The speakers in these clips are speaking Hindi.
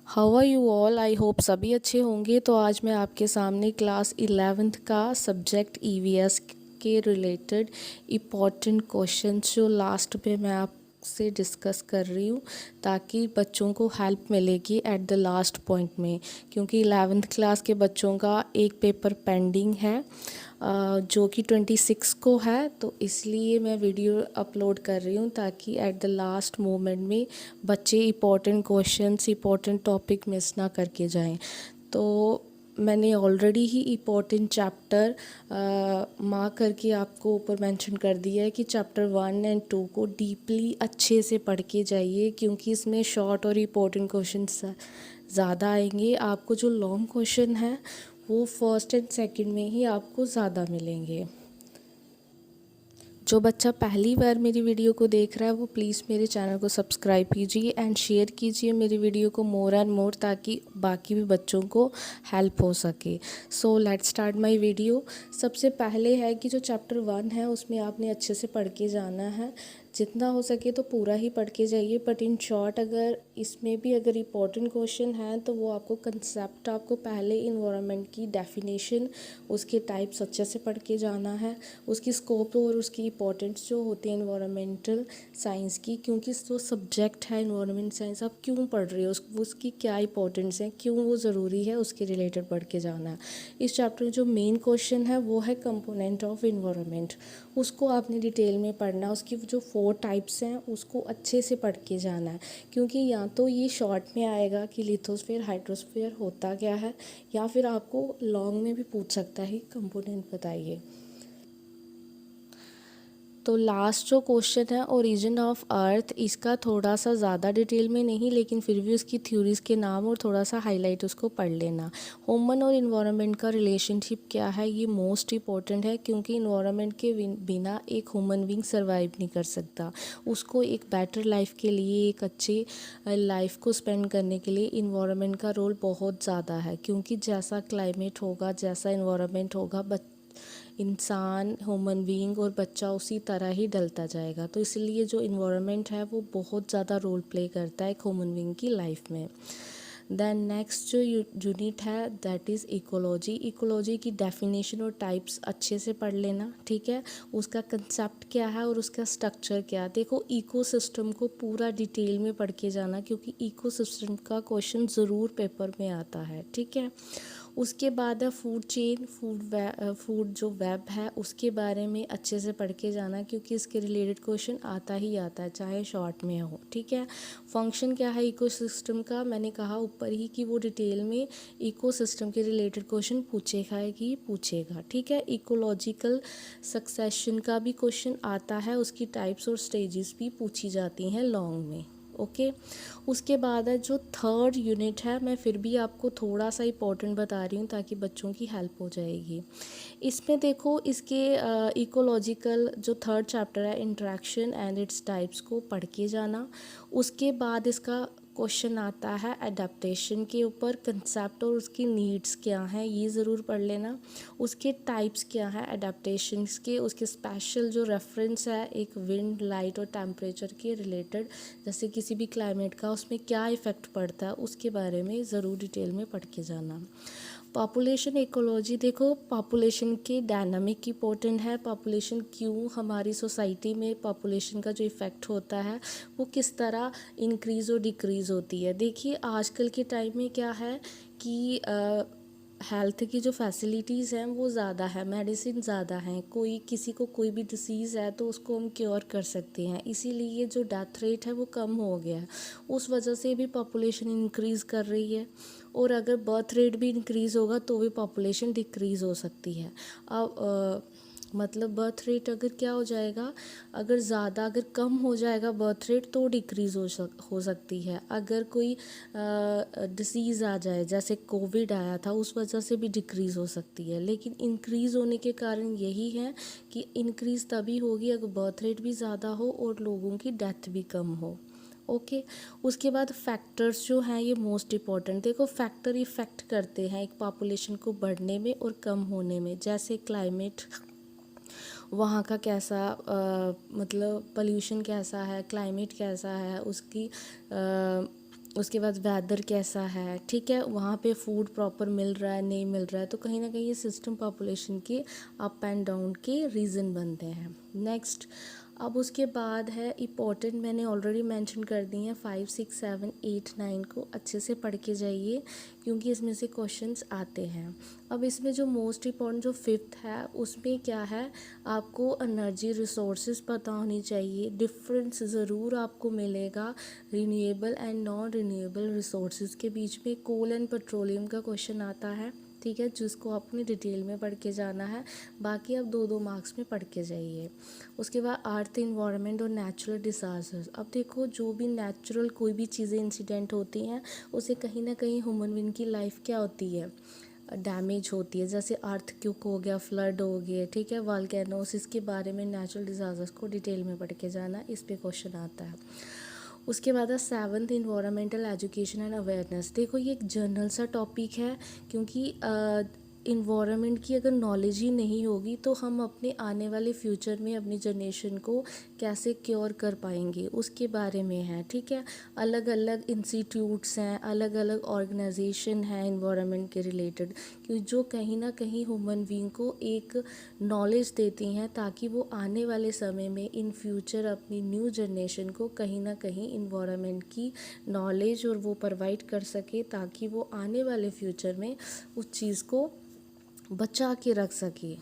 How are you all. I hope सभी अच्छे होंगे। तो आज मैं आपके सामने क्लास 11th का सब्जेक्ट ईवीएस के रिलेटेड इम्पॉर्टेंट क्वेश्चंस जो लास्ट पे मैं आपसे डिस्कस कर रही हूँ ताकि बच्चों को हेल्प मिलेगी एट द लास्ट पॉइंट में, क्योंकि 11th क्लास के बच्चों का एक पेपर पेंडिंग है जो कि 26 को है। तो इसलिए मैं वीडियो अपलोड कर रही हूँ ताकि एट द लास्ट मोमेंट में बच्चे important questions important topic miss ना करके जाएं। तो मैंने ऑलरेडी ही इम्पोर्टेंट चैप्टर मार्क करके आपको ऊपर मेंशन कर दिया है कि चैप्टर 1 एंड 2 को डीपली अच्छे से पढ़ के जाइए, क्योंकि इसमें शॉर्ट और इम्पोर्टेंट क्वेश्चन ज़्यादा आएंगे। आपको जो लॉन्ग क्वेश्चन है वो फर्स्ट एंड सेकंड में ही आपको ज़्यादा मिलेंगे। जो बच्चा पहली बार मेरी वीडियो को देख रहा है वो प्लीज़ मेरे चैनल को सब्सक्राइब कीजिए एंड शेयर कीजिए मेरी वीडियो को मोर एंड मोर, ताकि बाकी भी बच्चों को हेल्प हो सके। So let's start my video. सबसे पहले है कि जो चैप्टर 1 है उसमें आपने अच्छे से पढ़ के जाना है, जितना हो सके तो पूरा ही पढ़ के जाइए। बट इन शॉर्ट अगर इसमें भी अगर इम्पोर्टेंट क्वेश्चन है तो वो आपको कंसेप्ट, आपको पहले इन्वायरमेंट की डेफिनेशन, उसके टाइप्स अच्छे से पढ़ के जाना है, उसकी स्कोप और उसकी इम्पोर्टेंस जो होती है इन्वायरमेंटल साइंस की, क्योंकि जो सब्जेक्ट है इन्वायरमेंट साइंस आप क्यों पढ़ रहे हो, उसकी क्या इंपॉर्टेंस है, क्यों वो ज़रूरी है, उसके रिलेटेड पढ़ के जाना है। इस चैप्टर में जो मेन क्वेश्चन है वो है कंपोनेंट ऑफ इन्वायरमेंट, उसको आपने डिटेल में पढ़ना है। उसकी जो 4 टाइप्स हैं उसको अच्छे से पढ़ के जाना है, क्योंकि या तो ये शॉर्ट में आएगा कि लिथोस्फीयर हाइड्रोस्फीयर होता क्या है, या फिर आपको लॉन्ग में भी पूछ सकता है कंपोनेंट बताइए। तो लास्ट जो क्वेश्चन है ओरिजिन ऑफ अर्थ, इसका थोड़ा सा ज़्यादा डिटेल में नहीं, लेकिन फिर भी उसकी थ्योरीज के नाम और थोड़ा सा हाईलाइट उसको पढ़ लेना। ह्यूमन और इन्वायरमेंट का रिलेशनशिप क्या है, ये मोस्ट इम्पॉर्टेंट है, क्योंकि इन्वायरमेंट के बिना एक ह्यूमन बींग सर्वाइव नहीं कर सकता। उसको एक बेटर लाइफ के लिए, एक अच्छी लाइफ को स्पेंड करने के लिए इन्वायरमेंट का रोल बहुत ज़्यादा है, क्योंकि जैसा क्लाइमेट होगा, जैसा इन्वायरमेंट होगा, इंसान, ह्यूमन बीइंग और बच्चा उसी तरह ही ढलता जाएगा। तो इसलिए जो इन्वायरमेंट है वो बहुत ज़्यादा रोल प्ले करता है एक ह्यूमन बीइंग की लाइफ में। देन नेक्स्ट जो यूनिट है दैट इज़ इकोलॉजी। इकोलॉजी की डेफिनेशन और टाइप्स अच्छे से पढ़ लेना, ठीक है। उसका कंसेप्ट क्या है और उसका स्ट्रक्चर क्या है। देखो इकोसिस्टम को पूरा डिटेल में पढ़ के जाना, क्योंकि इकोसिस्टम का क्वेश्चन ज़रूर पेपर में आता है, ठीक है। उसके बाद है फूड चेन, फूड जो वेब है उसके बारे में अच्छे से पढ़ के जाना, क्योंकि इसके रिलेटेड क्वेश्चन आता ही आता है, चाहे शॉर्ट में हो, ठीक है। फंक्शन क्या है इकोसिस्टम का, मैंने कहा ऊपर ही कि वो डिटेल में इकोसिस्टम के रिलेटेड क्वेश्चन पूछेगा कि पूछेगा, ठीक है। इकोलॉजिकल सक्सेशन का भी क्वेश्चन आता है, उसकी टाइप्स और स्टेजेस भी पूछी जाती हैं लॉन्ग में, ओके। उसके बाद है जो थर्ड यूनिट है, मैं फिर भी आपको थोड़ा सा इम्पोर्टेंट बता रही हूँ ताकि बच्चों की हेल्प हो जाएगी। इसमें देखो इसके इकोलॉजिकल जो थर्ड चैप्टर है इंटरेक्शन एंड इट्स टाइप्स को पढ़ के जाना। उसके बाद इसका क्वेश्चन आता है एडेप्टेशन के ऊपर, कंसेप्ट और उसकी नीड्स क्या हैं ये ज़रूर पढ़ लेना। उसके टाइप्स क्या है एडेप्टेशंस के, उसके स्पेशल जो रेफरेंस है एक विंड, लाइट और टेम्परेचर के रिलेटेड, जैसे किसी भी क्लाइमेट का उसमें क्या इफ़ेक्ट पड़ता है उसके बारे में ज़रूर डिटेल में पढ़ के जाना। पॉपुलेशन इकोलॉजी, देखो पॉपुलेशन के डायनामिक इम्पोर्टेंट है। पॉपुलेशन क्यों हमारी सोसाइटी में पॉपुलेशन का जो इफ़ेक्ट होता है वो किस तरह इंक्रीज़ और डिक्रीज़ होती है। देखिए आजकल के टाइम में क्या है कि हेल्थ की जो फैसिलिटीज़ हैं वो ज़्यादा है, मेडिसिन ज़्यादा हैं, कोई किसी को कोई भी डिसीज़ है तो उसको हम क्योर कर सकते हैं, इसीलिए जो डेथ रेट है वो कम हो गया है। उस वजह से भी पॉपुलेशन इंक्रीज़ कर रही है, और अगर बर्थ रेट भी इंक्रीज़ होगा तो भी पॉपुलेशन डिक्रीज़ हो सकती है। अब मतलब बर्थ रेट अगर क्या हो जाएगा, अगर कम हो जाएगा बर्थ रेट तो डिक्रीज़ हो सकती है। अगर कोई डिसीज़ आ जाए जैसे कोविड आया था उस वजह से भी डिक्रीज़ हो सकती है। लेकिन इंक्रीज़ होने के कारण यही है कि इंक्रीज़ तभी होगी अगर बर्थ रेट भी ज़्यादा हो और लोगों की डेथ भी कम हो, ओके। उसके बाद फैक्टर्स जो हैं ये मोस्ट इम्पॉर्टेंट, देखो फैक्टर इफ़ेक्ट करते हैं एक पॉपुलेशन को बढ़ने में और कम होने में, जैसे क्लाइमेट, वहाँ का कैसा मतलब पोल्यूशन कैसा है, क्लाइमेट कैसा है, उसकी उसके बाद वेदर कैसा है, ठीक है, वहाँ पे फूड प्रॉपर मिल रहा है नहीं मिल रहा है, तो कहीं ना कहीं ये सिस्टम पॉपुलेशन के अप एंड डाउन के रीज़न बनते हैं। नेक्स्ट, अब उसके बाद है इम्पोर्टेंट, मैंने ऑलरेडी मेंशन कर दी हैं 5, 6, 7, 8, 9 को अच्छे से पढ़ के जाइए क्योंकि इसमें से क्वेश्चंस आते हैं। अब इसमें जो मोस्ट इम्पॉर्टेंट जो 5th है उसमें क्या है, आपको एनर्जी रिसोर्सेज पता होनी चाहिए। डिफरेंस ज़रूर आपको मिलेगा renewable and non renewable resources के बीच में। कोल एंड पेट्रोलियम का क्वेश्चन आता है, ठीक है, जिसको आपने डिटेल में पढ़ के जाना है। बाकी आप 2-2 मार्क्स में पढ़ के जाइए। उसके बाद अर्थ, इन्वायरमेंट और नेचुरल डिज़ास्टर्स। अब देखो, जो भी नेचुरल कोई भी चीज़ें इंसिडेंट होती हैं उसे कहीं ना कहीं ह्यूमन बीइंग की लाइफ क्या होती है, डैमेज होती है। जैसे अर्थ क्यूक हो गया, फ्लड हो गए, ठीक है, वॉल्केनोस, इसके बारे में नेचुरल डिज़ास्टर्स को डिटेल में पढ़ के जाना, इस पे क्वेश्चन आता है। उसके बाद है 7th environmental education and awareness. देखो ये एक जनरल सा टॉपिक है क्योंकि इन्वायरमेंट की अगर नॉलेज ही नहीं होगी तो हम अपने आने वाले फ्यूचर में अपनी जनरेशन को कैसे क्योर कर पाएंगे उसके बारे में है, ठीक है। अलग अलग इंस्टीट्यूट्स हैं, अलग अलग ऑर्गेनाइजेशन हैं इन्वायरमेंट के रिलेटेड, कि जो कहीं ना कहीं ह्यूमन बीइंग को एक नॉलेज देती हैं ताकि वो आने वाले समय में इन फ्यूचर अपनी न्यू जनरेशन को कहीं ना कहीं इन्वायरमेंट की नॉलेज और वो प्रोवाइड कर सके ताकि वो आने वाले फ्यूचर में उस चीज़ को बचा के रख सके,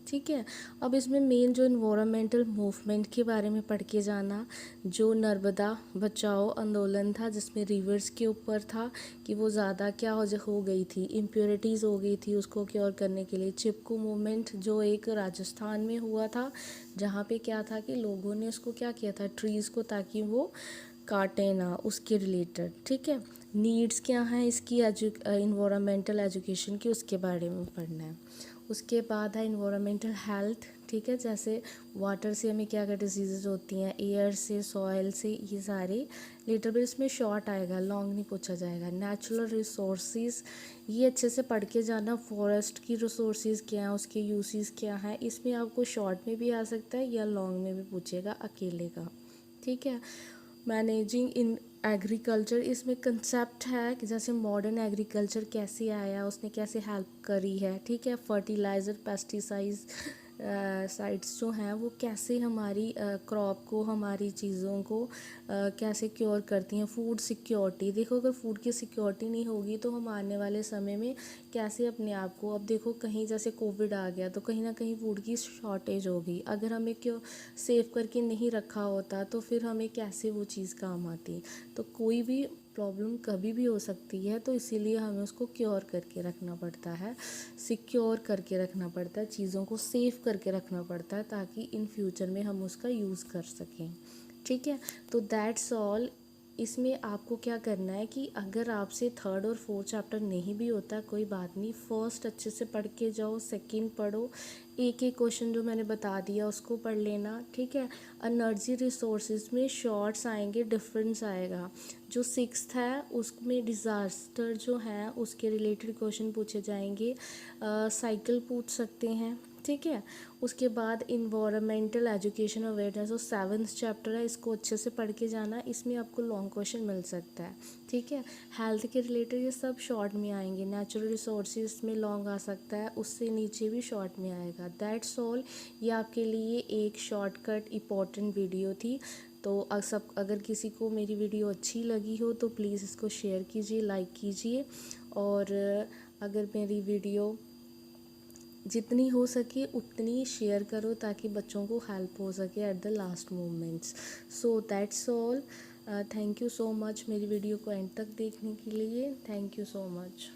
ठीक है। अब इसमें मेन जो इन्वायरमेंटल मूवमेंट के बारे में पढ़ के जाना, जो नर्मदा बचाओ आंदोलन था जिसमें रिवर्स के ऊपर था कि वो ज़्यादा क्या हो गई थी, इम्प्योरिटीज़ हो गई थी, उसको क्योर करने के लिए। चिपकू मूवमेंट जो एक राजस्थान में हुआ था जहाँ पे क्या था कि लोगों ने उसको क्या किया था, ट्रीज़ को, ताकि वो काटे ना, उसके रिलेटेड, ठीक है। नीड्स क्या हैं इसकी इन्वायरमेंटल एजुकेशन की, उसके बारे में पढ़ना है। उसके बाद है इन्वायरमेंटल हेल्थ, ठीक है, जैसे वाटर से हमें क्या क्या डिजीज़ होती हैं, एयर से, सॉइल से, ये सारे लिटिल बिट इसमें शॉर्ट आएगा, लॉन्ग नहीं पूछा जाएगा। नेचुरल रिसोर्सेज, ये अच्छे से पढ़ के जाना। फॉरेस्ट की रिसोर्सेज क्या हैं, उसके यूसेस क्या हैं, इसमें आपको शॉर्ट में भी आ सकता है या लॉन्ग में भी पूछेगा अकेले का, ठीक है। मैनेजिंग इन एग्रीकल्चर, इसमें कंसेप्ट है कि जैसे मॉडर्न एग्रीकल्चर कैसे आया, उसने कैसे हेल्प करी है, ठीक है। फर्टिलाइज़र, पेस्टिसाइड्स साइड्स जो हैं वो कैसे हमारी क्रॉप को, हमारी चीज़ों को कैसे क्योर करती हैं। फूड सिक्योरिटी, देखो अगर फूड की सिक्योरिटी नहीं होगी तो हम आने वाले समय में कैसे अपने आप को, अब देखो कहीं जैसे कोविड आ गया तो कहीं ना कहीं फूड की शॉर्टेज होगी, अगर हमें क्यों सेव करके नहीं रखा होता तो फिर हमें कैसे वो चीज़ काम आती। तो कोई भी प्रॉब्लम कभी भी हो सकती है, तो इसीलिए हमें उसको क्योर करके रखना पड़ता है, सिक्योर करके रखना पड़ता है, चीज़ों को सेव करके रखना पड़ता है ताकि इन फ्यूचर में हम उसका यूज़ कर सकें, ठीक है। तो दैट्स ऑल। इसमें आपको क्या करना है कि अगर आपसे 3rd और 4th चैप्टर नहीं भी होता कोई बात नहीं, फर्स्ट अच्छे से पढ़ के जाओ, सेकंड पढ़ो, एक एक क्वेश्चन जो मैंने बता दिया उसको पढ़ लेना, ठीक है। एनर्जी रिसोर्सेज में शॉर्ट्स आएंगे, डिफरेंस आएगा। जो 6th है उसमें डिज़ास्टर जो है उसके रिलेटेड क्वेश्चन पूछे जाएंगे, साइकिल पूछ सकते हैं, ठीक है। उसके बाद इन्वायरमेंटल एजुकेशन अवेयरनेस, और 7th चैप्टर है, इसको अच्छे से पढ़ के जाना, इसमें आपको लॉन्ग क्वेश्चन मिल सकता है, ठीक है। हेल्थ के रिलेटेड ये सब शॉर्ट में आएंगे, नेचुरल रिसोर्सेज में लॉन्ग आ सकता है, उससे नीचे भी शॉर्ट में आएगा। That's all. ये आपके लिए एक शॉर्टकट इम्पॉर्टेंट वीडियो थी। तो अगर किसी को मेरी वीडियो अच्छी लगी हो तो प्लीज़ इसको शेयर कीजिए, लाइक कीजिए, और अगर मेरी वीडियो जितनी हो सके उतनी शेयर करो ताकि बच्चों को हेल्प हो सके at the last moments. So that's all. Thank you so much मेरी वीडियो को एंड तक देखने के लिए। Thank you so much.